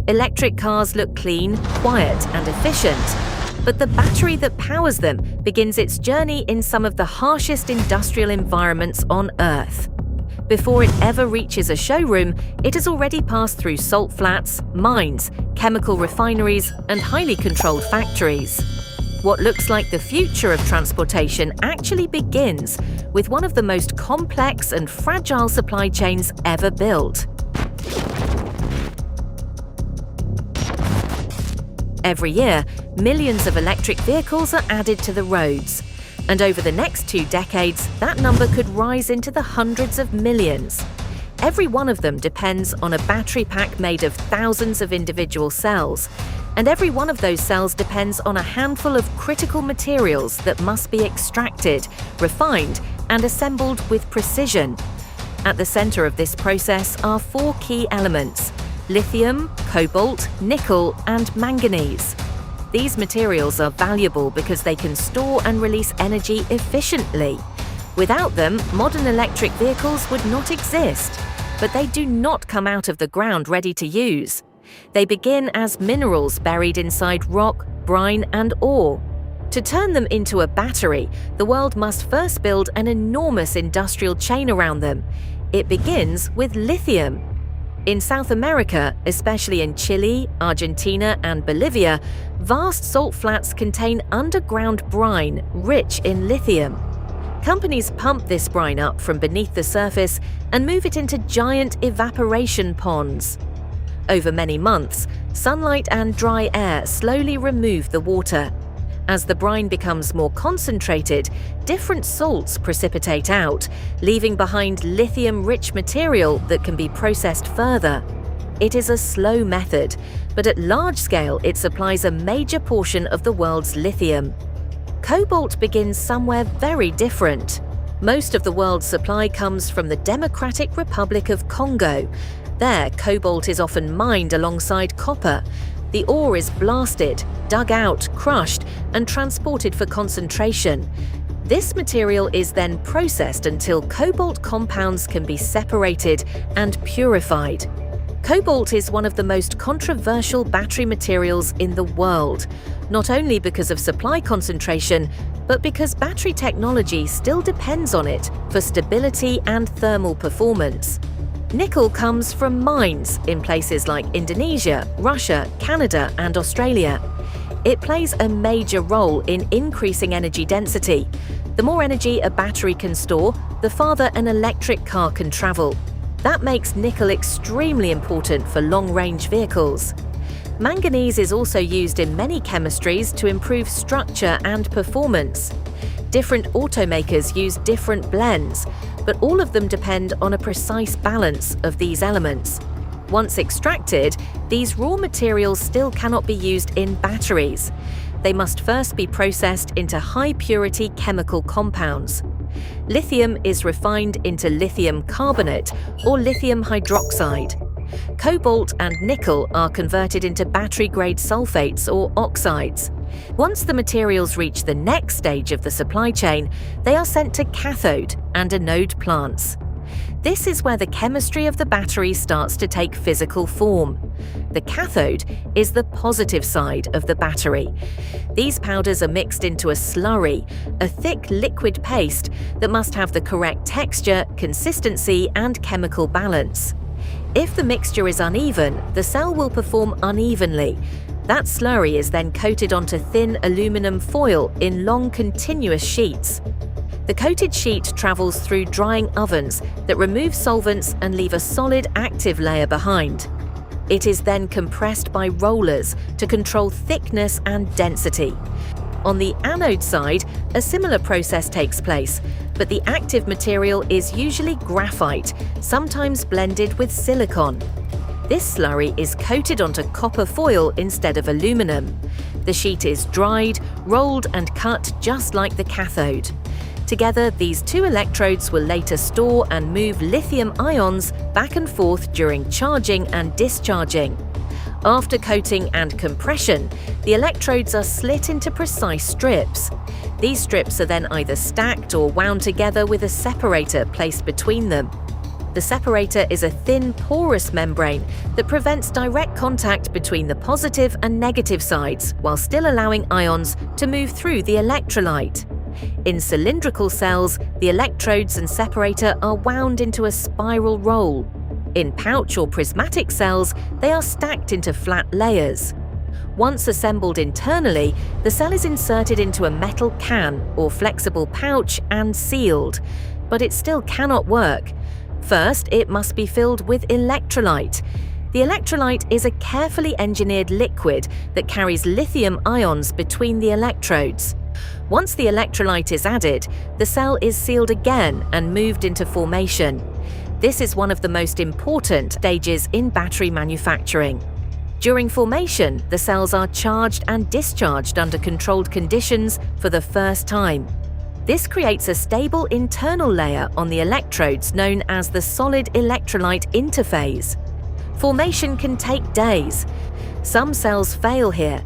Electric cars look clean, quiet, and efficient, but the battery that powers them begins its journey in some of the harshest industrial environments on Earth. Before it ever reaches a showroom, it has already passed through salt flats, mines, chemical refineries, and highly controlled factories. What looks like the future of transportation actually begins with one of the most complex and fragile supply chains ever built. Every year, millions of electric vehicles are added to the roads. And over the next 2 decades, that number could rise into the hundreds of millions. Every one of them depends on a battery pack made of thousands of individual cells. And every one of those cells depends on a handful of critical materials that must be extracted, refined, and assembled with precision. At the center of this process are 4 key elements: lithium, cobalt, nickel, and manganese. These materials are valuable because they can store and release energy efficiently. Without them, modern electric vehicles would not exist. But they do not come out of the ground ready to use. They begin as minerals buried inside rock, brine, and ore. To turn them into a battery, the world must first build an enormous industrial chain around them. It begins with lithium. In South America, especially in Chile, Argentina, and Bolivia, vast salt flats contain underground brine rich in lithium. Companies pump this brine up from beneath the surface and move it into giant evaporation ponds. Over many months, sunlight and dry air slowly remove the water. As the brine becomes more concentrated, different salts precipitate out, leaving behind lithium-rich material that can be processed further. It is a slow method, but at large scale it supplies a major portion of the world's lithium. Cobalt begins somewhere very different. Most of the world's supply comes from the Democratic Republic of Congo. There, cobalt is often mined alongside copper. The ore is blasted, dug out, crushed, and transported for concentration. This material is then processed until cobalt compounds can be separated and purified. Cobalt is one of the most controversial battery materials in the world, not only because of supply concentration, but because battery technology still depends on it for stability and thermal performance. Nickel comes from mines in places like Indonesia, Russia, Canada, and Australia. It plays a major role in increasing energy density. The more energy a battery can store, the farther an electric car can travel. That makes nickel extremely important for long-range vehicles. Manganese is also used in many chemistries to improve structure and performance. Different automakers use different blends, but all of them depend on a precise balance of these elements. Once extracted, these raw materials still cannot be used in batteries. They must first be processed into high-purity chemical compounds. Lithium is refined into lithium carbonate or lithium hydroxide. Cobalt and nickel are converted into battery-grade sulfates or oxides. Once the materials reach the next stage of the supply chain, they are sent to cathode and anode plants. This is where the chemistry of the battery starts to take physical form. The cathode is the positive side of the battery. These powders are mixed into a slurry, a thick liquid paste that must have the correct texture, consistency, and chemical balance. If the mixture is uneven, the cell will perform unevenly. That slurry is then coated onto thin aluminum foil in long continuous sheets. The coated sheet travels through drying ovens that remove solvents and leave a solid active layer behind. It is then compressed by rollers to control thickness and density. On the anode side, a similar process takes place, but the active material is usually graphite, sometimes blended with silicon. This slurry is coated onto copper foil instead of aluminum. The sheet is dried, rolled, and cut just like the cathode. Together, these two electrodes will later store and move lithium ions back and forth during charging and discharging. After coating and compression, the electrodes are slit into precise strips. These strips are then either stacked or wound together with a separator placed between them. The separator is a thin, porous membrane that prevents direct contact between the positive and negative sides while still allowing ions to move through the electrolyte. In cylindrical cells, the electrodes and separator are wound into a spiral roll. In pouch or prismatic cells, they are stacked into flat layers. Once assembled internally, the cell is inserted into a metal can or flexible pouch and sealed. But it still cannot work. First, it must be filled with electrolyte. The electrolyte is a carefully engineered liquid that carries lithium ions between the electrodes. Once the electrolyte is added, the cell is sealed again and moved into formation. This is one of the most important stages in battery manufacturing. During formation, the cells are charged and discharged under controlled conditions for the first time. This creates a stable internal layer on the electrodes known as the solid electrolyte interphase. Formation can take days. Some cells fail here.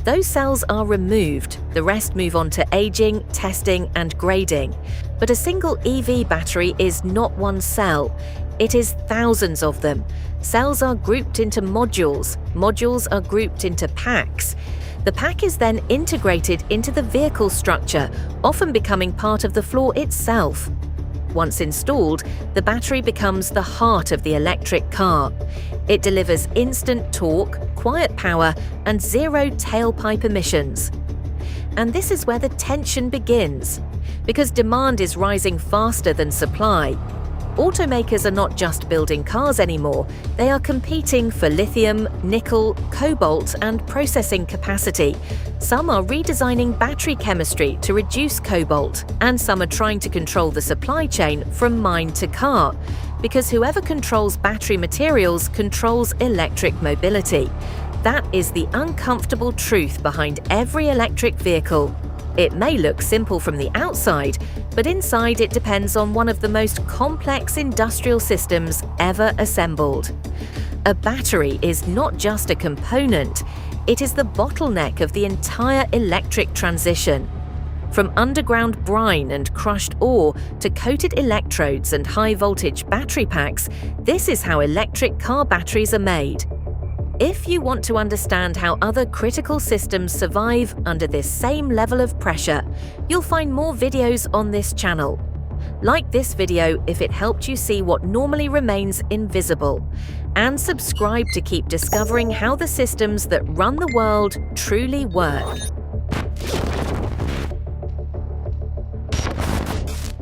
Those cells are removed, the rest move on to aging, testing, and grading. But a single EV battery is not one cell. It is thousands of them. Cells are grouped into modules. Modules are grouped into packs. The pack is then integrated into the vehicle structure, often becoming part of the floor itself. Once installed, the battery becomes the heart of the electric car. It delivers instant torque, quiet power, and zero tailpipe emissions. And this is where the tension begins. Because demand is rising faster than supply, automakers are not just building cars anymore, they are competing for lithium, nickel, cobalt, and processing capacity. Some are redesigning battery chemistry to reduce cobalt, and some are trying to control the supply chain from mine to car, because whoever controls battery materials controls electric mobility. That is the uncomfortable truth behind every electric vehicle. It may look simple from the outside, but inside it depends on one of the most complex industrial systems ever assembled. A battery is not just a component, it is the bottleneck of the entire electric transition. From underground brine and crushed ore to coated electrodes and high-voltage battery packs, this is how electric car batteries are made. If you want to understand how other critical systems survive under this same level of pressure, you'll find more videos on this channel. Like this video if it helped you see what normally remains invisible, and subscribe to keep discovering how the systems that run the world truly work.